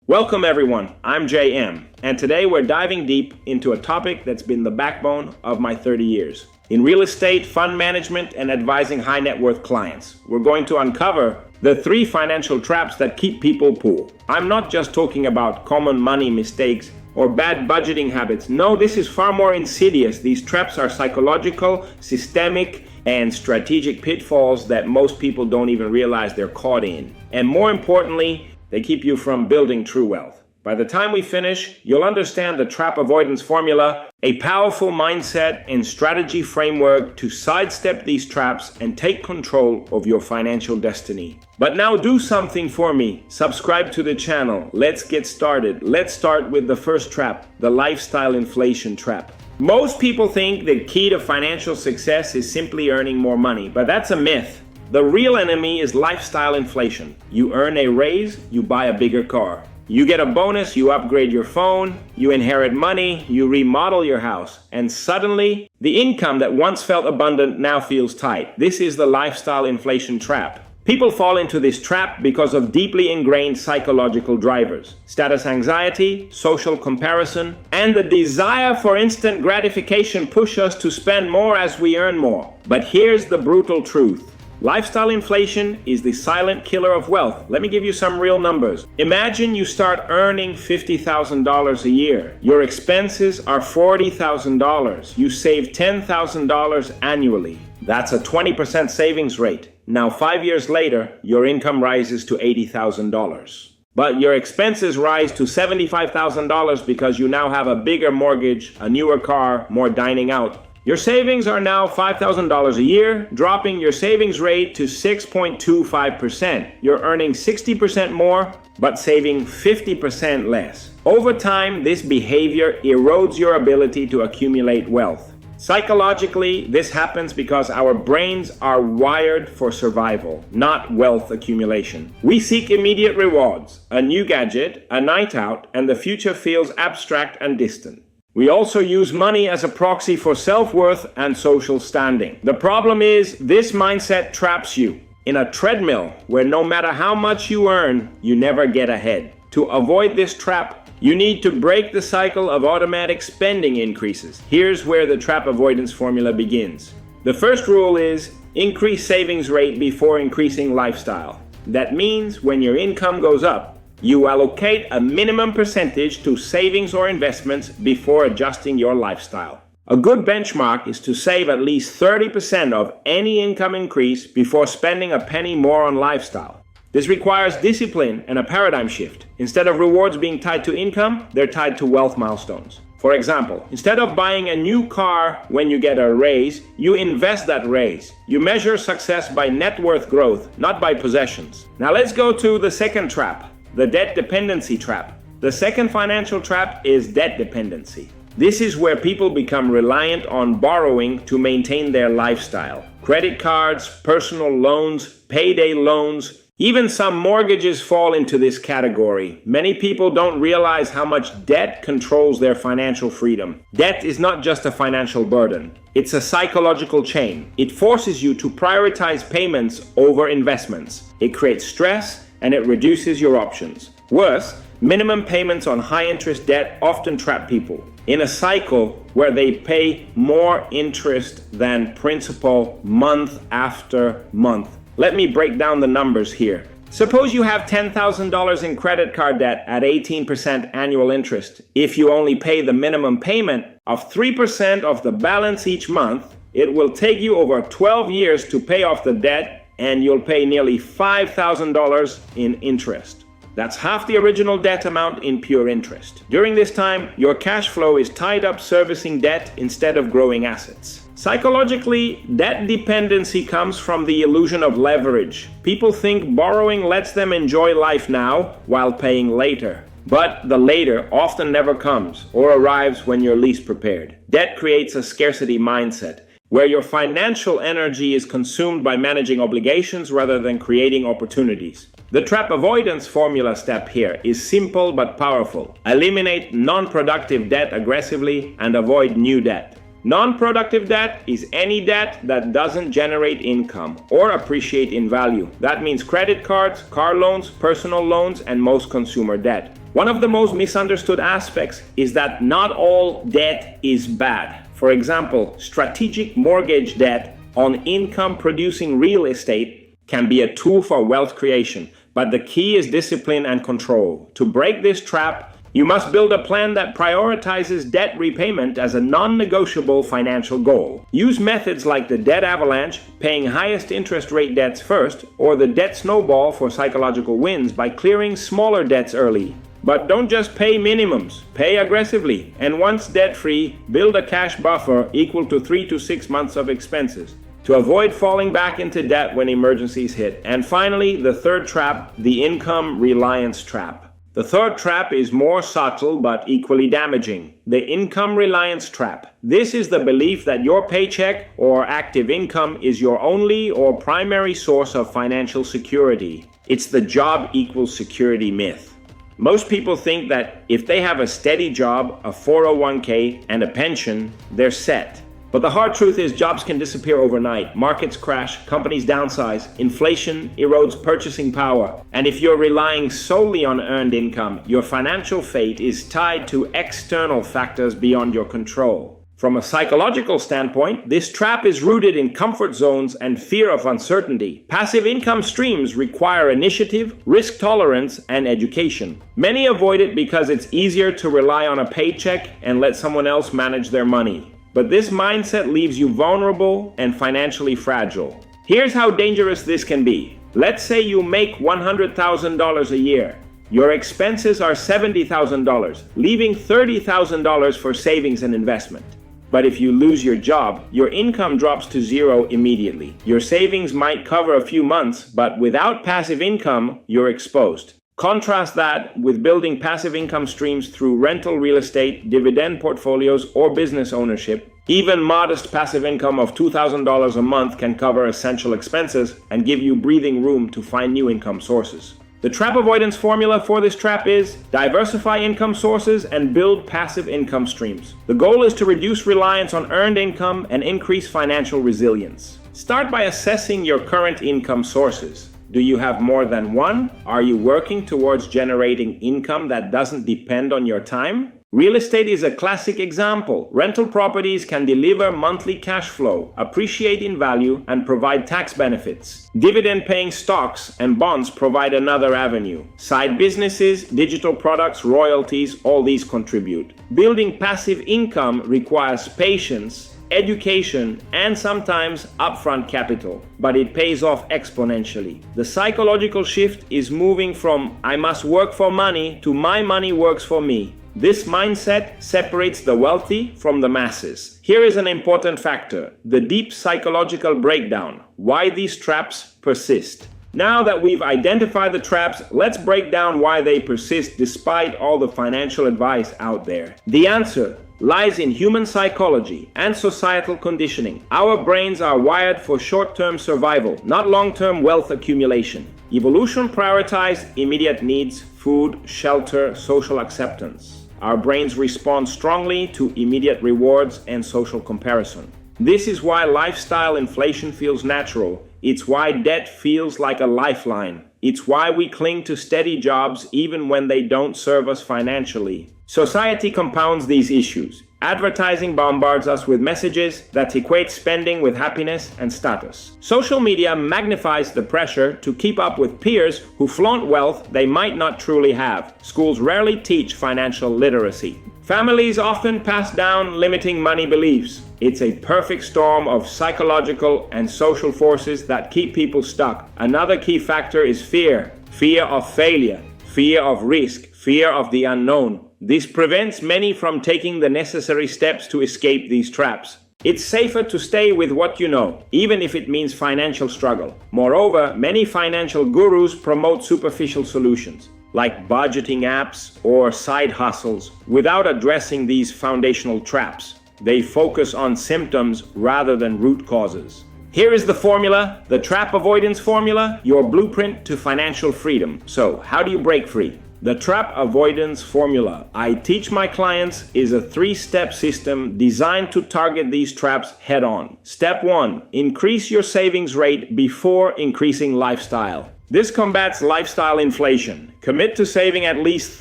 Welcome everyone, I'm JM, and today we're diving deep into a topic that's been the backbone of my 30 years. In real estate, fund management, and advising high net worth clients, we're going to uncover the 3 financial traps that keep people poor. I'm not just talking about common money mistakes or bad budgeting habits. No, this is far more insidious. These traps are psychological, systemic, and strategic pitfalls that most people don't even realize they're caught in. And more importantly, they keep you from building true wealth. By the time we finish, you'll understand the Trap Avoidance Formula, a powerful mindset and strategy framework to sidestep these traps and take control of your financial destiny. But now do something for me. Subscribe to the channel. Let's get started. Let's start with the first trap, the lifestyle inflation trap. Most people think the key to financial success is simply earning more money, but that's a myth. The real enemy is lifestyle inflation. You earn a raise, you buy a bigger car. You get a bonus, you upgrade your phone, you inherit money, you remodel your house, and suddenly, the income that once felt abundant now feels tight. This is the lifestyle inflation trap. People fall into this trap because of deeply ingrained psychological drivers: status anxiety, social comparison, and the desire for instant gratification push us to spend more as we earn more. But here's the brutal truth. Lifestyle inflation is the silent killer of wealth. Let me give you some real numbers. Imagine you start earning $50,000 a year. Your expenses are $40,000. You save $10,000 annually. That's a 20% savings rate. Now, 5 years later, your income rises to $80,000. But your expenses rise to $75,000 because you now have a bigger mortgage, a newer car, more dining out. Your savings are now $5,000 a year, dropping your savings rate to 6.25%. You're earning 60% more, but saving 50% less. Over time, this behavior erodes your ability to accumulate wealth. Psychologically, this happens because our brains are wired for survival, not wealth accumulation. We seek immediate rewards, a new gadget, a night out, and the future feels abstract and distant. We also use money as a proxy for self-worth and social standing. The problem is, this mindset traps you in a treadmill where no matter how much you earn, you never get ahead. To avoid this trap, you need to break the cycle of automatic spending increases. Here's where the Trap Avoidance Formula begins. The first rule is increase savings rate before increasing lifestyle. That means when your income goes up, you allocate a minimum percentage to savings or investments before adjusting your lifestyle. A good benchmark is to save at least 30% of any income increase before spending a penny more on lifestyle. This requires discipline and a paradigm shift. Instead of rewards being tied to income, they're tied to wealth milestones. For example, instead of buying a new car when you get a raise, you invest that raise. You measure success by net worth growth, not by possessions. Now let's go to the second trap. The debt dependency trap. The second financial trap is debt dependency. This is where people become reliant on borrowing to maintain their lifestyle. Credit cards, personal loans, payday loans, even some mortgages fall into this category. Many people don't realize how much debt controls their financial freedom. Debt is not just a financial burden. It's a psychological chain. It forces you to prioritize payments over investments. It creates stress and it reduces your options. Worse, minimum payments on high-interest debt often trap people in a cycle where they pay more interest than principal month after month. Let me break down the numbers here. Suppose you have $10,000 in credit card debt at 18% annual interest. If you only pay the minimum payment of 3% of the balance each month, it will take you over 12 years to pay off the debt, and you'll pay nearly $5,000 in interest. That's half the original debt amount in pure interest. During this time, your cash flow is tied up servicing debt instead of growing assets. Psychologically, debt dependency comes from the illusion of leverage. People think borrowing lets them enjoy life now while paying later. But the later often never comes or arrives when you're least prepared. Debt creates a scarcity mindset, where your financial energy is consumed by managing obligations rather than creating opportunities. The Trap Avoidance Formula step here is simple but powerful. Eliminate non-productive debt aggressively and avoid new debt. Non-productive debt is any debt that doesn't generate income or appreciate in value. That means credit cards, car loans, personal loans, and most consumer debt. One of the most misunderstood aspects is that not all debt is bad. For example, strategic mortgage debt on income-producing real estate can be a tool for wealth creation, but the key is discipline and control. To break this trap, you must build a plan that prioritizes debt repayment as a non-negotiable financial goal. Use methods like the debt avalanche, paying highest interest rate debts first, or the debt snowball for psychological wins by clearing smaller debts early. But don't just pay minimums, pay aggressively, and once debt-free, build a cash buffer equal to 3 to 6 months of expenses to avoid falling back into debt when emergencies hit. And finally, the third trap, the income reliance trap. The third trap is more subtle but equally damaging. The income reliance trap. This is the belief that your paycheck or active income is your only or primary source of financial security. It's the job equals security myth. Most people think that if they have a steady job, a 401k, and a pension, they're set. But the hard truth is jobs can disappear overnight. Markets crash, companies downsize, inflation erodes purchasing power. And if you're relying solely on earned income, your financial fate is tied to external factors beyond your control. From a psychological standpoint, this trap is rooted in comfort zones and fear of uncertainty. Passive income streams require initiative, risk tolerance, and education. Many avoid it because it's easier to rely on a paycheck and let someone else manage their money. But this mindset leaves you vulnerable and financially fragile. Here's how dangerous this can be. Let's say you make $100,000 a year. Your expenses are $70,000, leaving $30,000 for savings and investment. But if you lose your job, your income drops to zero immediately. Your savings might cover a few months, but without passive income, you're exposed. Contrast that with building passive income streams through rental real estate, dividend portfolios, or business ownership. Even modest passive income of $2,000 a month can cover essential expenses and give you breathing room to find new income sources. The trap avoidance formula for this trap is diversify income sources and build passive income streams. The goal is to reduce reliance on earned income and increase financial resilience. Start by assessing your current income sources. Do you have more than one? Are you working towards generating income that doesn't depend on your time? Real estate is a classic example. Rental properties can deliver monthly cash flow, appreciate in value, and provide tax benefits. Dividend-paying stocks and bonds provide another avenue. Side businesses, digital products, royalties, all these contribute. Building passive income requires patience, education, and sometimes upfront capital, but it pays off exponentially. The psychological shift is moving from I must work for money to my money works for me. This mindset separates the wealthy from the masses. Here is an important factor, the deep psychological breakdown, why these traps persist. Now that we've identified the traps, let's break down why they persist despite all the financial advice out there. The answer lies in human psychology and societal conditioning. Our brains are wired for short-term survival, not long-term wealth accumulation. Evolution prioritized immediate needs, food, shelter, social acceptance. Our brains respond strongly to immediate rewards and social comparison. This is why lifestyle inflation feels natural. It's why debt feels like a lifeline. It's why we cling to steady jobs even when they don't serve us financially. Society compounds these issues. Advertising bombards us with messages that equate spending with happiness and status. Social media magnifies the pressure to keep up with peers who flaunt wealth they might not truly have. Schools rarely teach financial literacy. Families often pass down limiting money beliefs. It's a perfect storm of psychological and social forces that keep people stuck. Another key factor is fear. Fear of failure, fear of risk, fear of the unknown. This prevents many from taking the necessary steps to escape these traps. It's safer to stay with what you know, even if it means financial struggle. Moreover, many financial gurus promote superficial solutions, like budgeting apps or side hustles, without addressing these foundational traps. They focus on symptoms rather than root causes. Here is the formula, the trap avoidance formula, your blueprint to financial freedom. So, how do you break free? The trap avoidance formula I teach my clients is a 3-step system designed to target these traps head on. Step 1. Increase your savings rate before increasing lifestyle. This combats lifestyle inflation. Commit to saving at least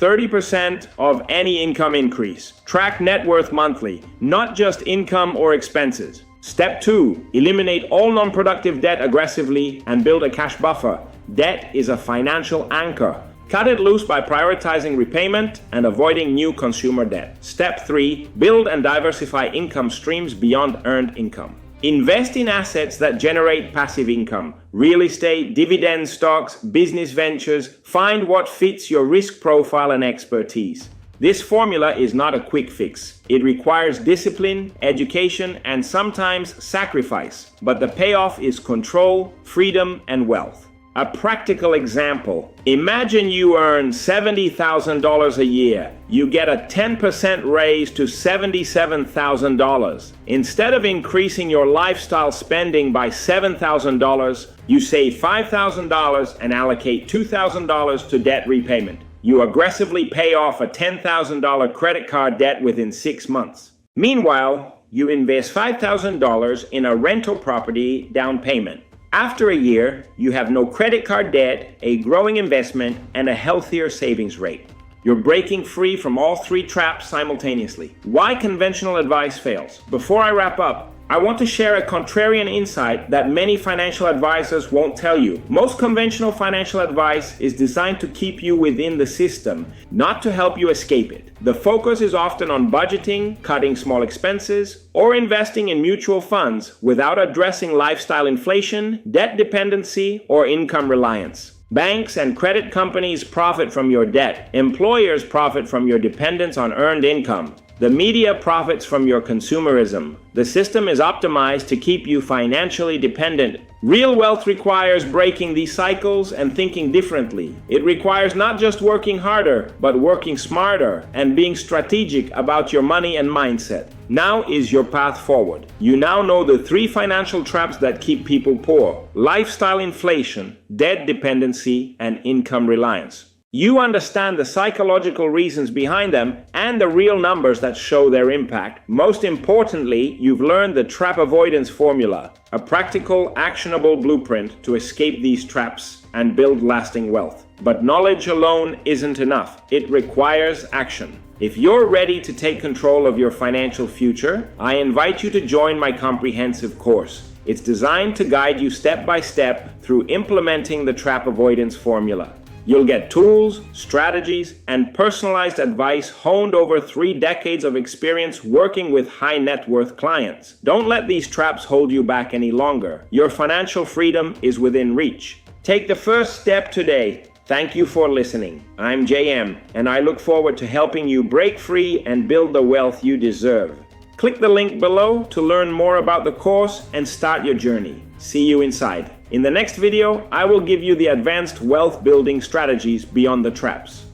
30% of any income increase. Track net worth monthly, not just income or expenses. Step 2. Eliminate all non-productive debt aggressively and build a cash buffer. Debt is a financial anchor. Cut it loose by prioritizing repayment and avoiding new consumer debt. Step 3. Build and diversify income streams beyond earned income. Invest in assets that generate passive income. Real estate, dividend stocks, business ventures. Find what fits your risk profile and expertise. This formula is not a quick fix. It requires discipline, education, and sometimes sacrifice. But the payoff is control, freedom, and wealth. A practical example. Imagine you earn $70,000 a year. You get a 10% raise to $77,000. Instead of increasing your lifestyle spending by $7,000, you save $5,000 and allocate $2,000 to debt repayment. You aggressively pay off a $10,000 credit card debt within 6 months. Meanwhile, you invest $5,000 in a rental property down payment. After a year, you have no credit card debt, a growing investment, and a healthier savings rate. You're breaking free from all 3 traps simultaneously. Why conventional advice fails? Before I wrap up, I want to share a contrarian insight that many financial advisors won't tell you. Most conventional financial advice is designed to keep you within the system, not to help you escape it. The focus is often on budgeting, cutting small expenses, or investing in mutual funds without addressing lifestyle inflation, debt dependency, or income reliance. Banks and credit companies profit from your debt. Employers profit from your dependence on earned income. The media profits from your consumerism. The system is optimized to keep you financially dependent. Real wealth requires breaking these cycles and thinking differently. It requires not just working harder, but working smarter and being strategic about your money and mindset. Now is your path forward. You now know the 3 financial traps that keep people poor: lifestyle inflation, debt dependency, and income reliance. You understand the psychological reasons behind them and the real numbers that show their impact. Most importantly, you've learned the Trap Avoidance Formula, a practical, actionable blueprint to escape these traps and build lasting wealth. But knowledge alone isn't enough. It requires action. If you're ready to take control of your financial future, I invite you to join my comprehensive course. It's designed to guide you step by step through implementing the Trap Avoidance Formula. You'll get tools, strategies, and personalized advice honed over 3 decades of experience working with high net worth clients. Don't let these traps hold you back any longer. Your financial freedom is within reach. Take the first step today. Thank you for listening. I'm JM, and I look forward to helping you break free and build the wealth you deserve. Click the link below to learn more about the course and start your journey. See you inside. In the next video, I will give you the advanced wealth building strategies beyond the traps.